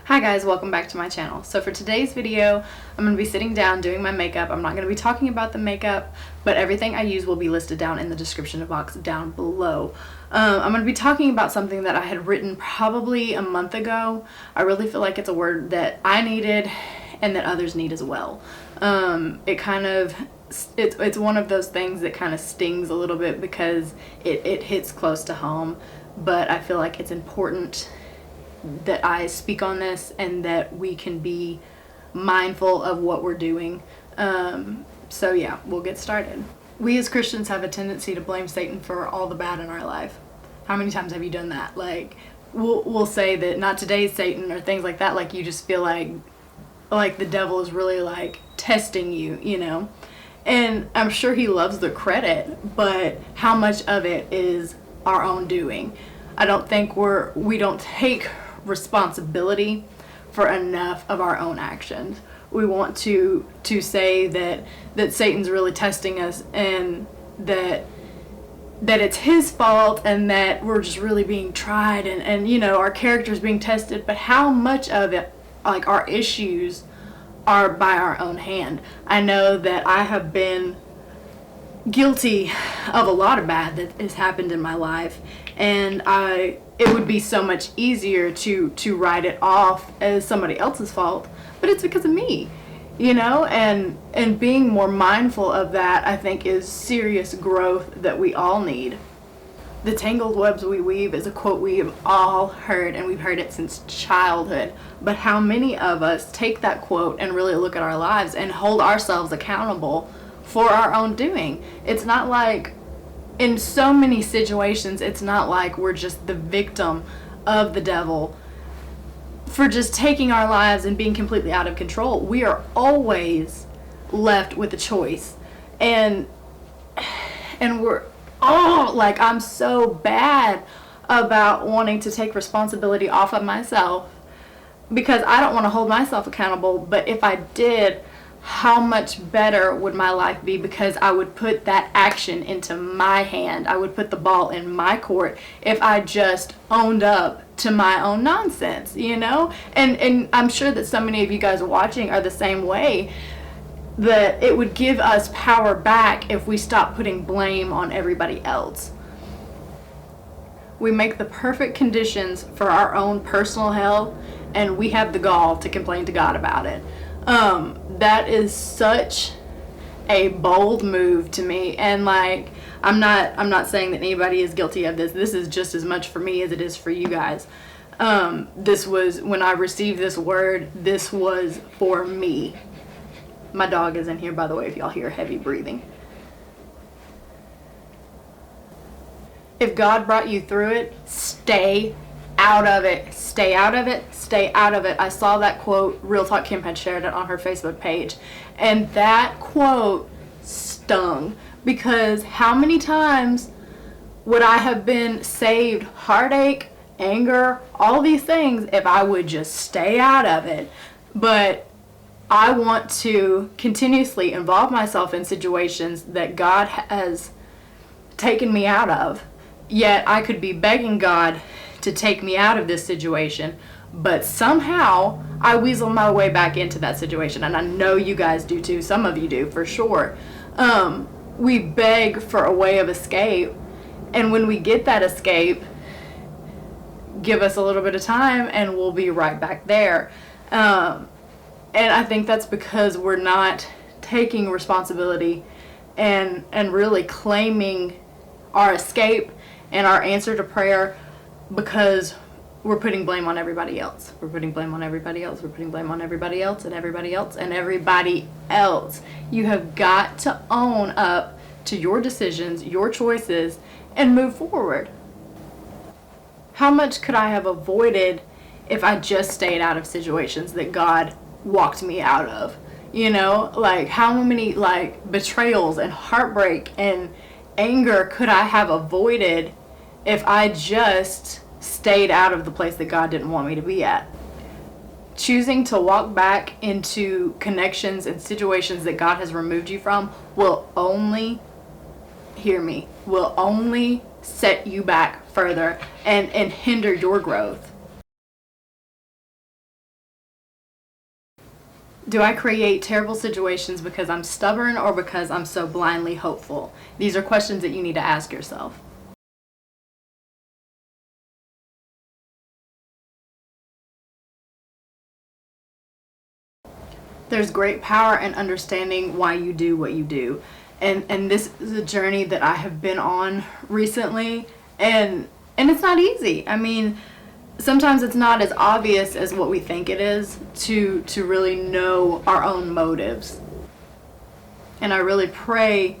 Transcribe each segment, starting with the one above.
Hi guys, welcome back to my channel. So for today's video, I'm going to be sitting down doing my makeup. I'm not going to be talking about the makeup, but everything I use will be listed down in the description box down below. I'm going to be talking about something that I had written probably a month ago. I really feel like it's a word that I needed and that others need as well. It's one of those things that kind of stings a little bit because it hits close to home, but I feel like it's important that I speak on this and that we can be mindful of what we're doing. So yeah, we'll get started. We as Christians have a tendency to blame Satan for all the bad in our life. How many times have you done that? Like, we'll say that not today, Satan, or things like that. Like, you just feel like the devil is really like testing you, you know? And I'm sure he loves the credit, but how much of it is our own doing? I don't think we don't take responsibility for enough of our own actions. We want to say that Satan's really testing us and that it's his fault and that we're just really being tried and you know, our character's being tested, but how much of it, like our issues, are by our own hand? I know that I have been guilty of a lot of bad that has happened in my life, and it would be so much easier to write it off as somebody else's fault, but it's because of me, you know, and being more mindful of that, I think, is serious growth that we all need. The tangled webs we weave is a quote we've all heard, and we've heard it since childhood, but how many of us take that quote and really look at our lives and hold ourselves accountable for our own doing? It's not like, in so many situations, it's not like we're just the victim of the devil for just taking our lives and being completely out of control. We are always left with a choice, and we're all like, I'm so bad about wanting to take responsibility off of myself because I don't want to hold myself accountable, but if I did, how much better would my life be, because I would put that action into my hand. I would put the ball in my court if I just owned up to my own nonsense, you know? And I'm sure that so many of you guys watching are the same way, that it would give us power back if we stop putting blame on everybody else. We make the perfect conditions for our own personal hell, and we have the gall to complain to God about it. That is such a bold move to me, and like, I'm not saying that anybody is guilty of this. This is just as much for me as it is for you guys. This was, when I received this word, this was for me. My dog is in here, by the way, if y'all hear heavy breathing. If God brought you through it, stay out of it. Stay out of it. Stay out of it. I saw that quote. Real Talk Kim had shared it on her Facebook page, and that quote stung, because how many times would I have been saved heartache, anger, all these things if I would just stay out of it? But I want to continuously involve myself in situations that God has taken me out of. Yet I could be begging God to take me out of this situation, but somehow I weasel my way back into that situation, and I know you guys do too. Some of you do, for sure. We beg for a way of escape, and when we get that escape, give us a little bit of time and we'll be right back there. And I think that's because we're not taking responsibility and really claiming our escape and our answer to prayer, because we're putting blame on everybody else. We're putting blame on everybody else. We're putting blame on everybody else and everybody else and everybody else. You have got to own up to your decisions, your choices, and move forward. How much could I have avoided if I just stayed out of situations that God walked me out of? You know, like, how many like betrayals and heartbreak and anger could I have avoided if I just stayed out of the place that God didn't want me to be at? Choosing to walk back into connections and situations that God has removed you from will only, hear me, will only set you back further and hinder your growth. Do I create terrible situations because I'm stubborn or because I'm so blindly hopeful? These are questions that you need to ask yourself. There's great power in understanding why you do what you do. And this is a journey that I have been on recently, and it's not easy. I mean, sometimes it's not as obvious as what we think it is to really know our own motives. And I really pray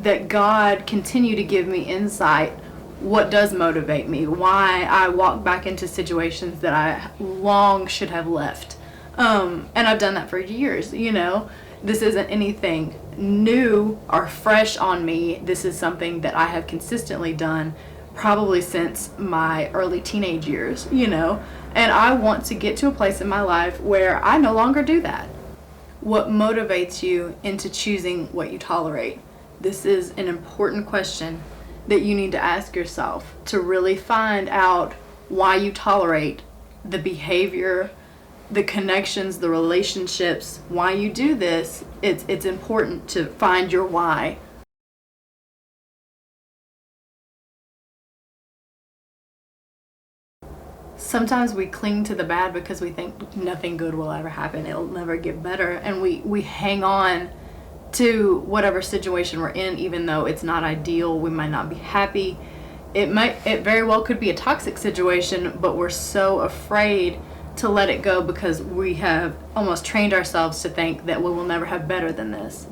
that God continue to give me insight what does motivate me, why I walk back into situations that I long should have left. And I've done that for years, you know. This isn't anything new or fresh on me. This is something that I have consistently done probably since my early teenage years, you know. And I want to get to a place in my life where I no longer do that. What motivates you into choosing what you tolerate? This is an important question that you need to ask yourself to really find out why you tolerate the behavior, the connections, the relationships, why you do this. It's important to find your why. Sometimes we cling to the bad because we think nothing good will ever happen. It'll never get better. And we hang on to whatever situation we're in, even though it's not ideal. We might not be happy. It very well could be a toxic situation, but we're so afraid to let it go because we have almost trained ourselves to think that we will never have better than this.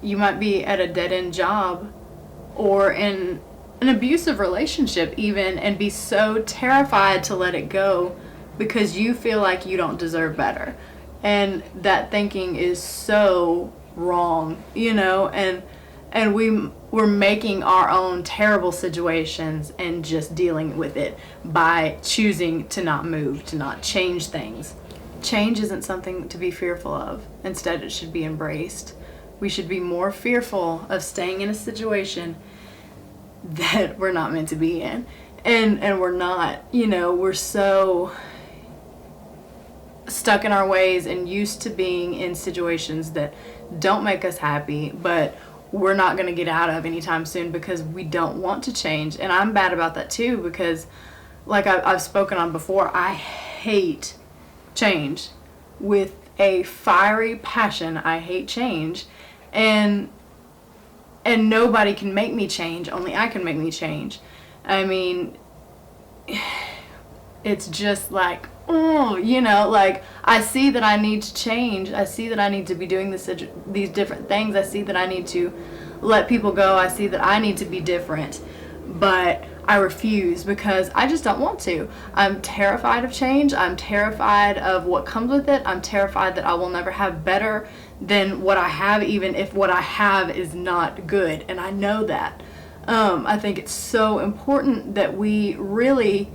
You might be at a dead-end job or in an abusive relationship even, and be so terrified to let it go because you feel like you don't deserve better. And that thinking is so wrong, you know, and we're making our own terrible situations and just dealing with it by choosing to not move, to not change things. Change isn't something to be fearful of. Instead, it should be embraced. We should be more fearful of staying in a situation that we're not meant to be in. And we're not, you know, we're so stuck in our ways and used to being in situations that don't make us happy, but we're not going to get out of anytime soon because we don't want to change. And I'm bad about that too, because like I've spoken on before, I hate change with a fiery passion. I hate change, and nobody can make me change. Only I can make me change. I mean, it's just like, oh, you know, like I see that I need to change. I see that I need to be doing these different things. I see that I need to let people go. I see that I need to be different, but I refuse because I just don't want to. I'm terrified of change. I'm terrified of what comes with it. I'm terrified that I will never have better than what I have, even if what I have is not good. And I know that. I think it's so important that we really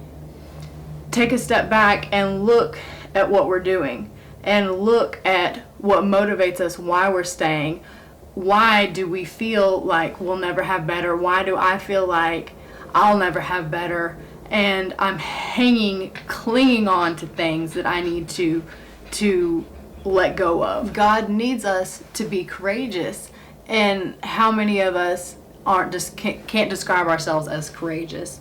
take a step back and look at what we're doing and look at what motivates us, why we're staying. Why do we feel like we'll never have better? Why do I feel like I'll never have better? And I'm clinging on to things that I need to let go of. God needs us to be courageous. And how many of us can't describe ourselves as courageous?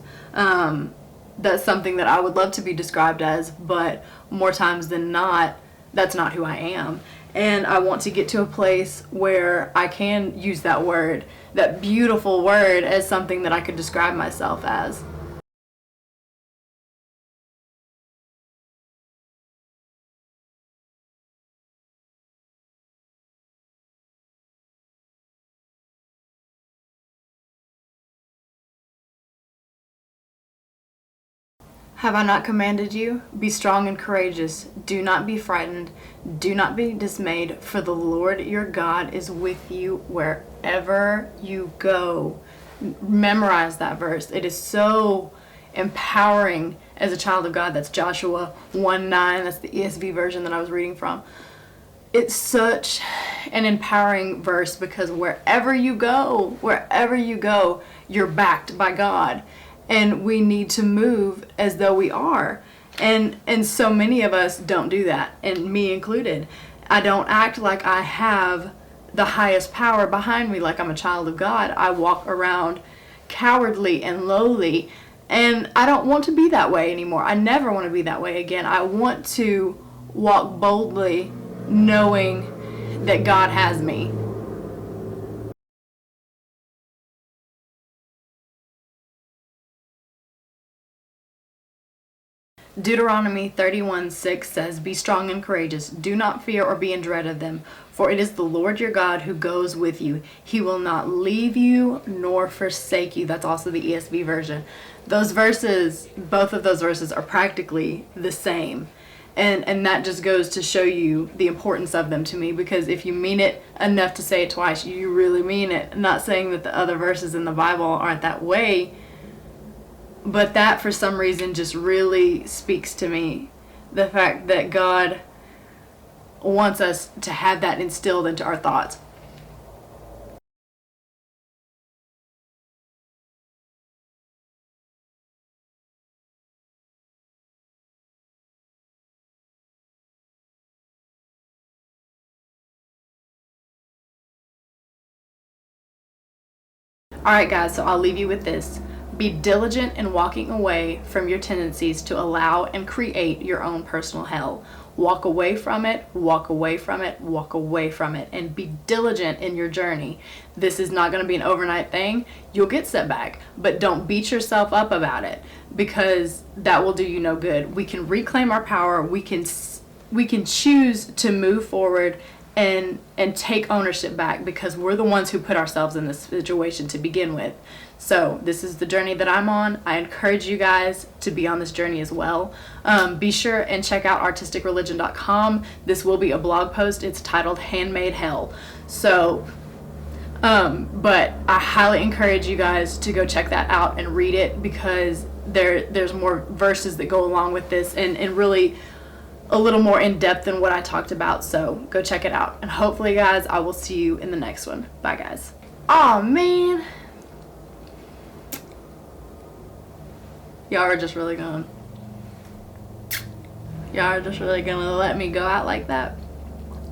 That's something that I would love to be described as, but more times than not, that's not who I am. And I want to get to a place where I can use that word, that beautiful word, as something that I could describe myself as. Have I not commanded you? Be strong and courageous. Do not be frightened. Do not be dismayed, for the Lord your God is with you wherever you go. Memorize that verse. It is so empowering as a child of God. That's Joshua 1:9. That's the ESV version that I was reading from. it's such an empowering verse, because wherever you go, you're backed by God. And we need to move as though we are. And so many of us don't do that, and me included. I don't act like I have the highest power behind me, like I'm a child of God. I walk around cowardly and lowly, and I don't want to be that way anymore. I never want to be that way again. I want to walk boldly, knowing that God has me. Deuteronomy 31:6 says, "Be strong and courageous. Do not fear or be in dread of them, for it is the Lord your God who goes with you. He will not leave you nor forsake you." That's also the ESV version. Those verses, both of those verses, are practically the same. And that just goes to show you the importance of them to me, because if you mean it enough to say it twice, you really mean it. I'm not saying that the other verses in the Bible aren't that way, but that for some reason just really speaks to me. The fact that God wants us to have that instilled into our thoughts. Alright guys, so I'll leave you with this. Be diligent in walking away from your tendencies to allow and create your own personal hell. Walk away from it, walk away from it, walk away from it, and be diligent in your journey. This is not going to be an overnight thing. You'll get setback, but don't beat yourself up about it, because that will do you no good. We can reclaim our power. We can choose to move forward and take ownership back, because we're the ones who put ourselves in this situation to begin with. So this is the journey that I'm on. I encourage you guys to be on this journey as well. Be sure and check out artisticreligion.com. This will be a blog post. It's titled Handmade Hell. So but I highly encourage you guys to go check that out and read it, because there's more verses that go along with this, and really a little more in depth than what I talked about. So go check it out. And hopefully, guys, I will see you in the next one. Bye, guys. Oh man, y'all are just really gonna let me go out like that?